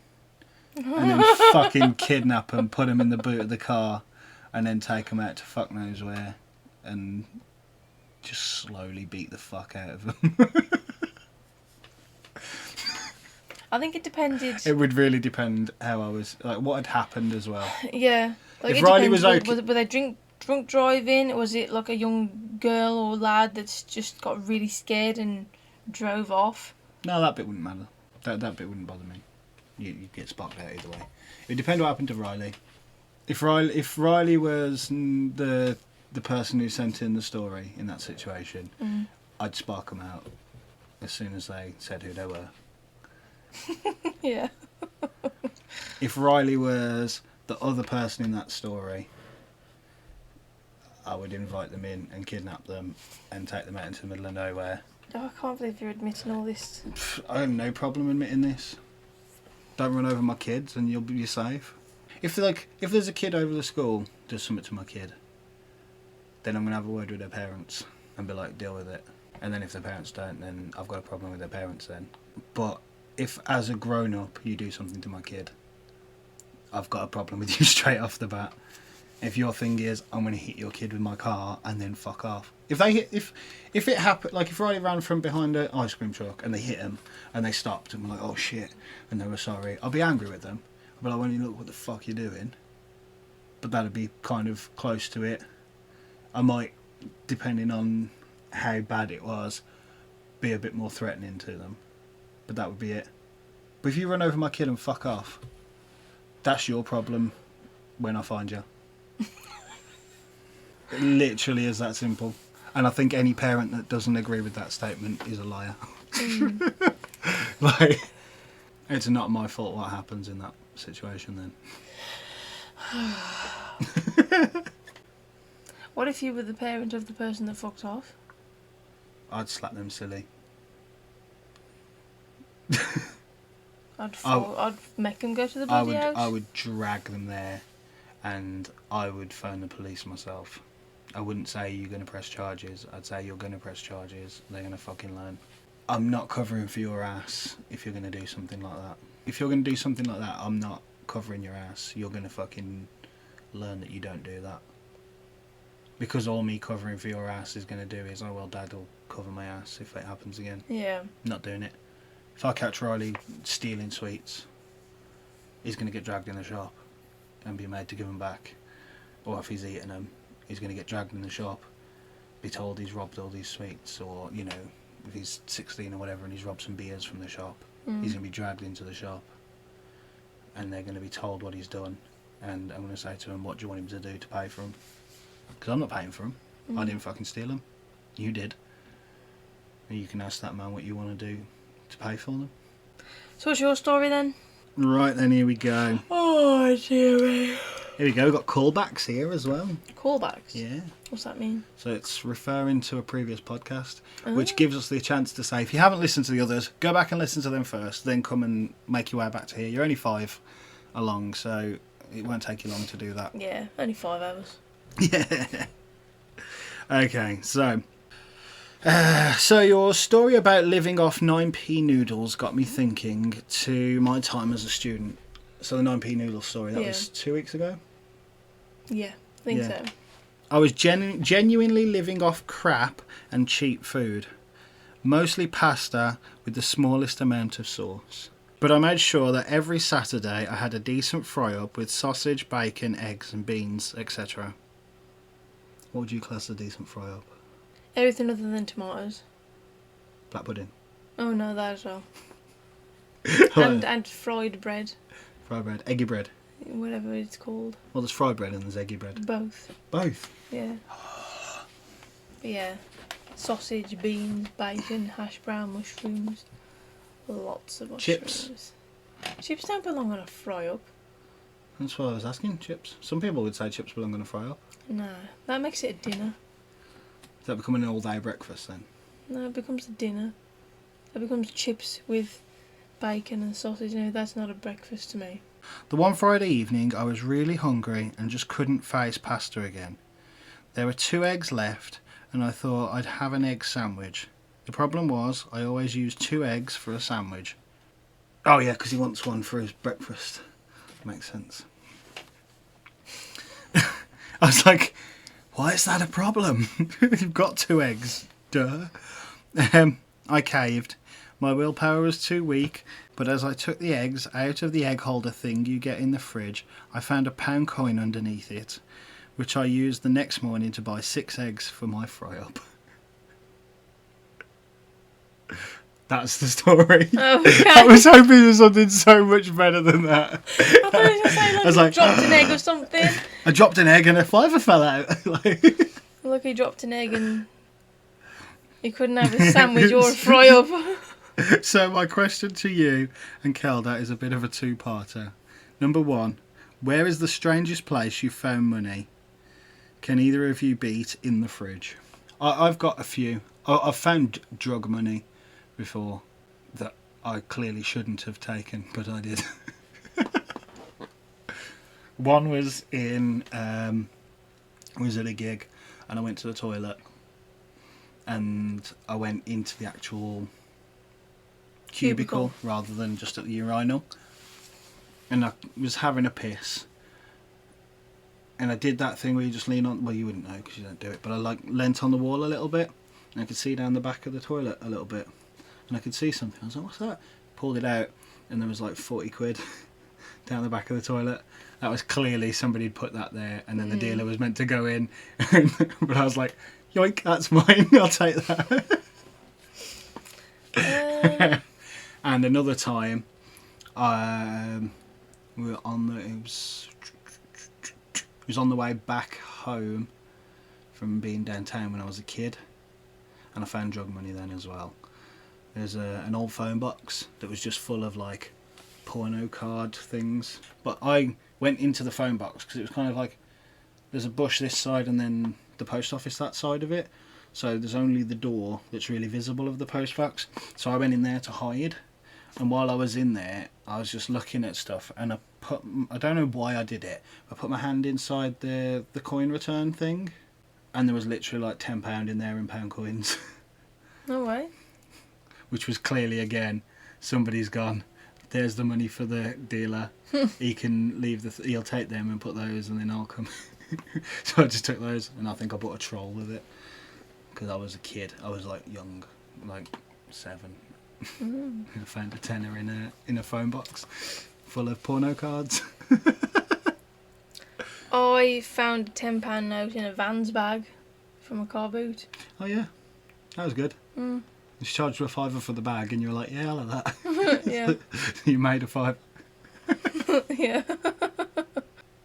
And then fucking kidnap them, put them in the boot of the car, and then take them out to fuck knows where, and just slowly beat the fuck out of them. I think it depended. It would really depend how I was, like what had happened as well. Yeah. Like, If it Riley depends. was okay- Were they drunk driving? Was it like a young girl or lad that's just got really scared and drove off? No, that bit wouldn't matter. That bit wouldn't bother me. You'd get sparked out either way. It would depend what happened to Riley. If Riley was the person who sent in the story in that situation, I'd spark them out as soon as they said who they were. Yeah. If Riley was the other person in that story, I would invite them in and kidnap them and take them out into the middle of nowhere. Oh, I can't believe you're admitting all this. I have no problem admitting this. Don't run over my kids and you'll be safe. If there's a kid over the school does something to my kid, then I'm gonna have a word with their parents and be like, deal with it. And then if their parents don't, then I've got a problem with their parents then. But if as a grown up you do something to my kid, I've got a problem with you straight off the bat. If your thing is, I'm going to hit your kid with my car and then fuck off. If it happened, like if Riley ran from behind an ice cream truck and they hit him and they stopped and were like, oh shit, and they were sorry, I'll be angry with them. I'll be like, well, you look what the fuck you're doing. But that'd be kind of close to it. I might, depending on how bad it was, be a bit more threatening to them. But that would be it. But if you run over my kid and fuck off, that's your problem when I find you. It literally is that simple. And I think any parent that doesn't agree with that statement is a liar. Like, it's not my fault what happens in that situation then. What if you were the parent of the person that fucked off? I'd slap them silly. I'd make them go to the bloody house. I would drag them there and I would phone the police myself. I wouldn't say you're going to press charges. I'd say you're going to press charges. They're going to fucking learn. I'm not covering for your ass if you're going to do something like that. If you're going to do something like that, I'm not covering your ass. You're going to fucking learn that you don't do that. Because all me covering for your ass is going to do is, oh well, Dad will cover my ass if it happens again. Yeah. Not doing it. If I catch Riley stealing sweets, he's going to get dragged in the shop and be made to give them back. Or if he's eating them, he's going to get dragged in the shop, be told he's robbed all these sweets, or, you know, if he's 16 or whatever and he's robbed some beers from the shop, he's going to be dragged into the shop and they're going to be told what he's done, and I'm going to say to him, what do you want him to do to pay for them? Because I'm not paying for them. I didn't fucking steal them. You did. And you can ask that man what you want to do to pay for them. So what's your story then? Right then, here we go. Oh, dearie. Here we go. We've got callbacks here as well. Callbacks? Yeah. What's that mean? So it's referring to a previous podcast, Oh. which gives us the chance to say, if you haven't listened to the others, go back and listen to them first, then come and make your way back to here. You're only 5 along, so it won't take you long to do that. Yeah, only 5 hours. Yeah. Okay, so your story about living off 9p noodles got me thinking to my time as a student. So the 9p noodle story, that was 2 weeks ago? Yeah, I think Yeah. so. I was genuinely living off crap and cheap food. Mostly pasta with the smallest amount of sauce. But I made sure that every Saturday I had a decent fry-up with sausage, bacon, eggs and beans, etc. What would you class as a decent fry-up? Everything other than tomatoes. Black pudding. Oh no, that as well. Like and fried bread. fried bread. Eggy bread. Whatever it's called. Well, there's fried bread and there's eggy bread. Both. Both? Yeah. Yeah. Sausage, beans, bacon, hash brown, mushrooms. Lots of mushrooms. Chips? Chips don't belong on a fry-up. That's what I was asking, chips. Some people would say chips belong on a fry-up. No, that makes it a dinner. Is that becoming an all-day breakfast then? No, it becomes a dinner. It becomes chips with bacon and sausage. No, that's not a breakfast to me. The one Friday evening, I was really hungry and just couldn't face pasta again. There were 2 eggs left, and I thought I'd have an egg sandwich. The problem was, I always use 2 eggs for a sandwich. Oh yeah, because he wants one for his breakfast. Makes sense. I was like, why is that a problem? You've got 2 eggs. Duh. I caved. My willpower was too weak, but as I took the eggs out of the egg holder thing you get in the fridge, I found a £1 coin underneath it, which I used the next morning to buy 6 eggs for my fry-up. That's the story. Okay. I was hoping for something so much better than that. I thought you were going to say I was like like, you dropped an egg or something. I dropped an egg and a fiver fell out. Like, Look, he dropped an egg and you couldn't have a sandwich or a fry-up. so my question to you and Kelda is a bit of a 2-parter. Number 1, where is the strangest place you found money? Can either of you beat in the fridge? I've got a few. I've found drug money before that I clearly shouldn't have taken, but I did. One was in was at a gig, and I went to the toilet, and I went into the actual cubicle rather than just at the urinal, and I was having a piss, and I did that thing where you just lean on, well you wouldn't know because you don't do it, but I like leant on the wall a little bit and I could see down the back of the toilet a little bit and I could see something. I was like, what's that? Pulled it out and there was like 40 quid down the back of the toilet. That was clearly somebody had put that there, and then the dealer was meant to go in but I was like, yoink, that's mine, I'll take that. And another time, we were on the. It was on the way back home from being downtown when I was a kid, and I found drug money then as well. There's an old phone box that was just full of like porno card things, but I went into the phone box because it was kind of like there's a bush this side and then the post office that side of it. So there's only the door that's really visible of the post box. So I went in there to hide. And while I was in there, I was just looking at stuff. And I don't know why I did it. I put my hand inside the coin return thing. And there was literally like £10 in there in pound coins. No way. Which was clearly, again, somebody's gone, there's the money for the dealer. He can leave he'll take them and put those and then I'll come. So I just took those and I think I bought a troll with it. Because I was a kid. I was like young, like 7. I found a tenner in a phone box full of porno cards. I found a £10 note in a Vans bag from a car boot. Oh yeah, that was good. Mm. You charged you a £5 for the bag and you were like, yeah, I like that. Yeah. You made a £5. Yeah.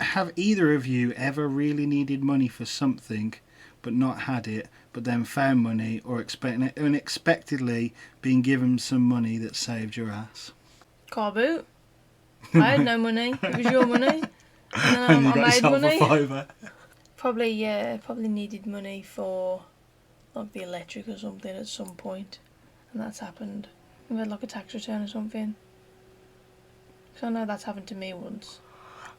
Have either of you ever really needed money for something but not had it, but then found money or unexpectedly being given some money that saved your ass? Car boot. I had no money. It was your money. And then And you I got made yourself money. a fiver. Probably needed money for like the electric or something at some point, and that's happened. We had like a tax return or something. So I know that's happened to me once.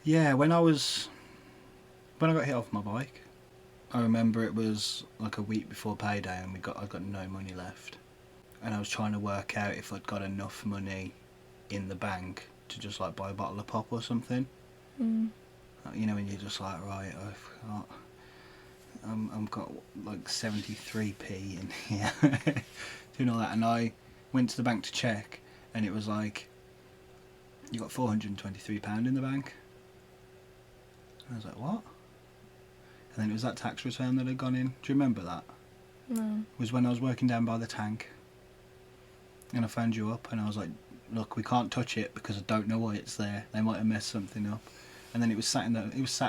Yeah, when I got hit off my bike, I remember it was like a week before payday, and I got no money left, and I was trying to work out if I'd got enough money in the bank to just like buy a bottle of pop or something. Mm. You know, when you're just like, right, I've got like 73p in here, doing all that, and I went to the bank to check, and it was like, you got £423 in the bank. And I was like, what? And then it was that tax return that had gone in. Do you remember that? No. It was when I was working down by the tank, and I phoned you up, and I was like, look, we can't touch it because I don't know why it's there. They might have messed something up. And then it was sat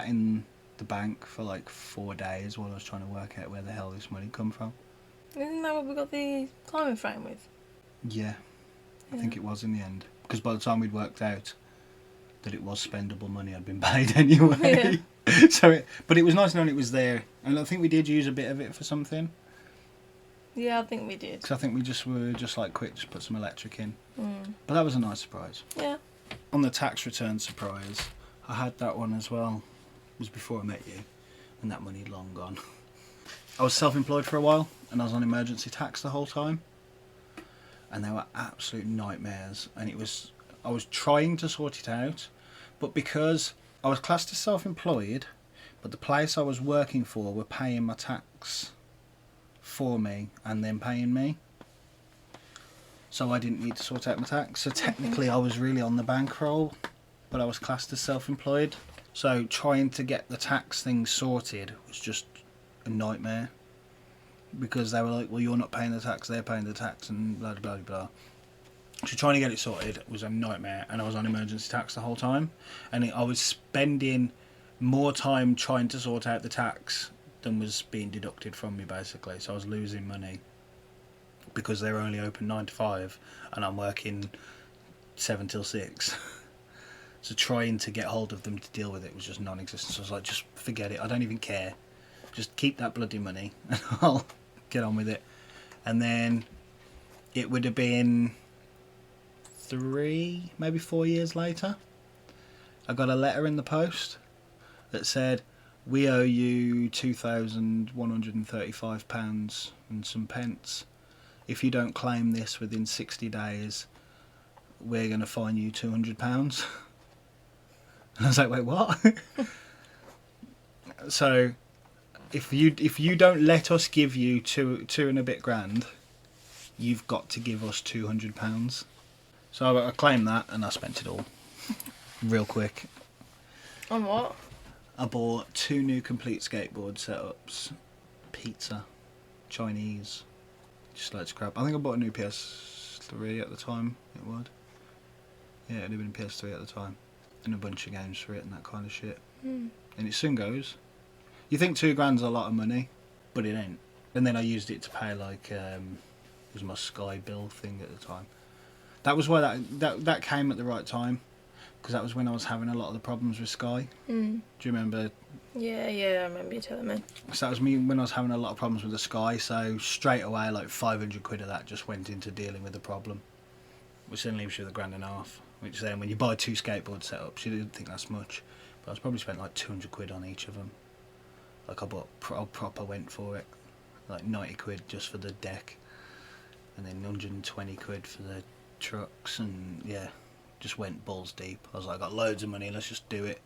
in the bank for like 4 days while I was trying to work out where the hell this money come from. Isn't that what we got the climbing frame with? Yeah, I think it was in the end, because by the time we'd worked out that it was spendable money, I'd been paid anyway. Yeah. But it was nice knowing it was there, and I think we did use a bit of it for something. Yeah, I think we did. Because I think we were just like quick, just put some electric in. Mm. But that was a nice surprise. Yeah. On the tax return surprise, I had that one as well. It was before I met you, and that money long gone. I was self-employed for a while, and I was on emergency tax the whole time, and they were absolute nightmares. And I was trying to sort it out, but because I was classed as self-employed, but the place I was working for were paying my tax for me and then paying me, so I didn't need to sort out my tax. So technically I was really on the bankroll, but I was classed as self-employed. So trying to get the tax thing sorted was just a nightmare, because they were like, well, you're not paying the tax, they're paying the tax, and blah blah blah. So trying to get it sorted was a nightmare, and I was on emergency tax the whole time, and I was spending more time trying to sort out the tax than was being deducted from me, basically. So I was losing money because they were only open 9 to 5 and I'm working 7 till 6. So trying to get hold of them to deal with it was just non-existent. So I was like, just forget it, I don't even care, just keep that bloody money and I'll get on with it. And then it would have been 3, maybe 4 years later, I got a letter in the post that said, we owe you £2,135 and some pence. If you don't claim this within 60 days, we're going to fine you £200. And I was like, wait, what? So if you don't let us give you two and a bit grand, you've got to give us £200. So I claimed that, and I spent it all real quick. On what? I bought 2 new complete skateboard setups, pizza, Chinese, just loads of crap. I think I bought a new PS3 at the time. It would. Yeah, it'd have been a PS3 at the time, and a bunch of games for it and that kind of shit. And it soon goes. You think £2,000's a lot of money, but it ain't. And then I used it to pay like it was my Sky bill thing at the time. That was why that came at the right time, because that was when I was having a lot of the problems with Sky. Do you remember? Yeah, I remember you telling me. So that was me when I was having a lot of problems with the Sky. So straight away, like 500 quid of that just went into dealing with the problem, which then leaves you with £1,500. Which then, when you buy 2 skateboard setups, you didn't think that's much, but I was probably spent like 200 quid on each of them. Like I proper went for it, like 90 quid just for the deck, and then 120 quid for the trucks, and yeah, just went balls deep. I was like, I got loads of money, let's just do it.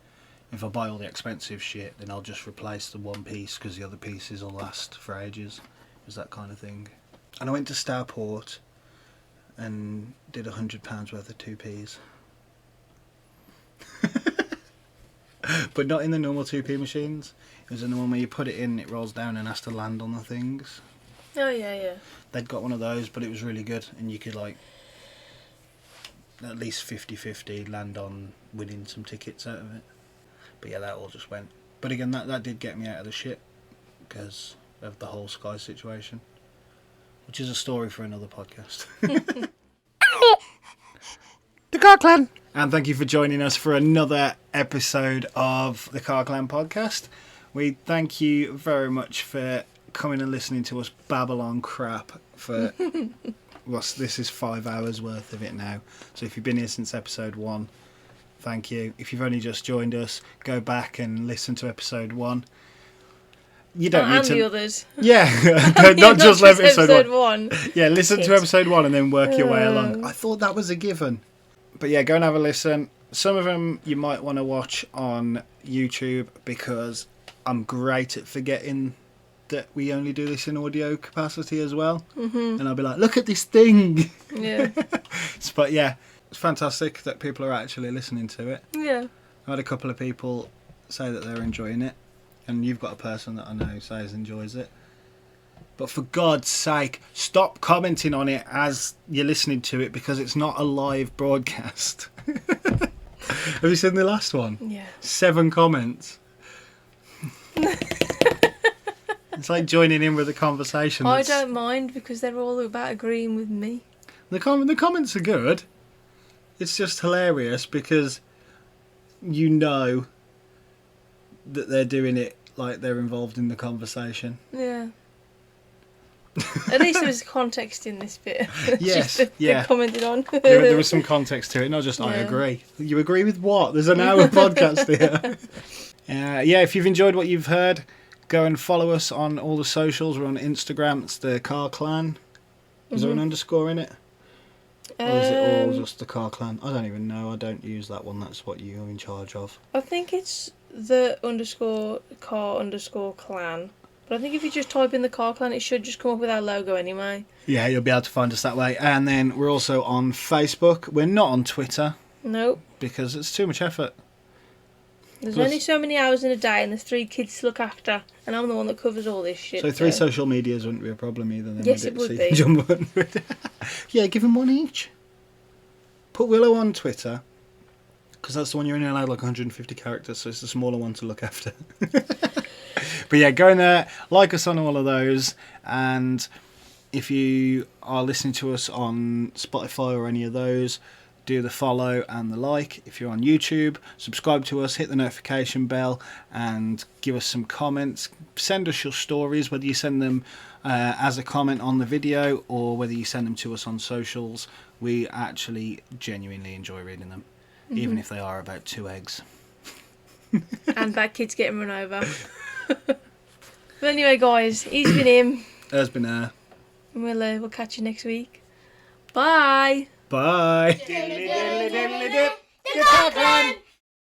If I buy all the expensive shit, then I'll just replace the one piece, because the other pieces will last for ages. It was that kind of thing. And I went to Starport and did £100 worth of 2Ps. But not in the normal 2P machines. It was in the one where you put it in, it rolls down and has to land on the things. Oh, yeah. They'd got one of those, but it was really good, and you could like at least 50-50 land on winning some tickets out of it. But yeah, that all just went. But again, that did get me out of the shit because of the whole Sky situation, which is a story for another podcast. The Carr Clan. And thank you for joining us for another episode of the Carr Clan podcast. We thank you very much for coming and listening to us babble on crap for this is 5 hours worth of it now. So if you've been here since episode 1, thank you. If you've only just joined us, go back and listen to episode 1. You don't need and to. the others. Yeah, not just episode 1. Yeah, listen to episode 1 and then work your way Oh. along. I thought that was a given. But yeah, go and have a listen. Some of them you might want to watch on YouTube because I'm great at forgetting that we only do this in audio capacity as well. Mm-hmm. And I'll be like, look at this thing. Yeah. But yeah, it's fantastic that people are actually listening to it. Yeah. I had a couple of people say that they're enjoying it. And you've got a person that I know says enjoys it. But for God's sake, stop commenting on it as you're listening to it because it's not a live broadcast. Have you seen the last one? Yeah. 7 comments. It's like joining in with a conversation. I don't mind because they're all about agreeing with me. The comments are good. It's just hilarious because you know that they're doing it like they're involved in the conversation. Yeah. At least there was context in this bit. Yes, They commented on. There was some context to it, not just I Yeah. agree. You agree with what? There's an hour podcast here. Yeah, if you've enjoyed what you've heard, go and follow us on all the socials. We're on Instagram. It's the Carr Clan. Is there an underscore in it? Or is it all just the Carr Clan? I don't even know. I don't use that one. That's what you're in charge of. I think it's the _Carr_clan. But I think if you just type in the Carr Clan, it should just come up with our logo anyway. Yeah, you'll be able to find us that way. And then we're also on Facebook. We're not on Twitter Nope. because it's too much effort. There's Plus- only so many hours in a day and there's 3 kids to look after. And I'm the one that covers all this shit. So 3 social medias wouldn't be a problem either. Then, Yes, it would So you be. can jump on. Yeah, give them one each. Put Willow on Twitter, because that's the one you're only allowed like 150 characters, so it's the smaller one to look after. But yeah, go in there, like us on all of those, and if you are listening to us on Spotify or any of those, do the follow and the like. If you're on YouTube, subscribe to us, hit the notification bell, and give us some comments. Send us your stories, whether you send them as a comment on the video or whether you send them to us on socials. We actually genuinely enjoy reading them, even if they are about 2 eggs. And bad kids getting run over. But anyway, guys, he's been him. There's been a... And we'll catch you next week. Bye. Bye. The Carr Clan.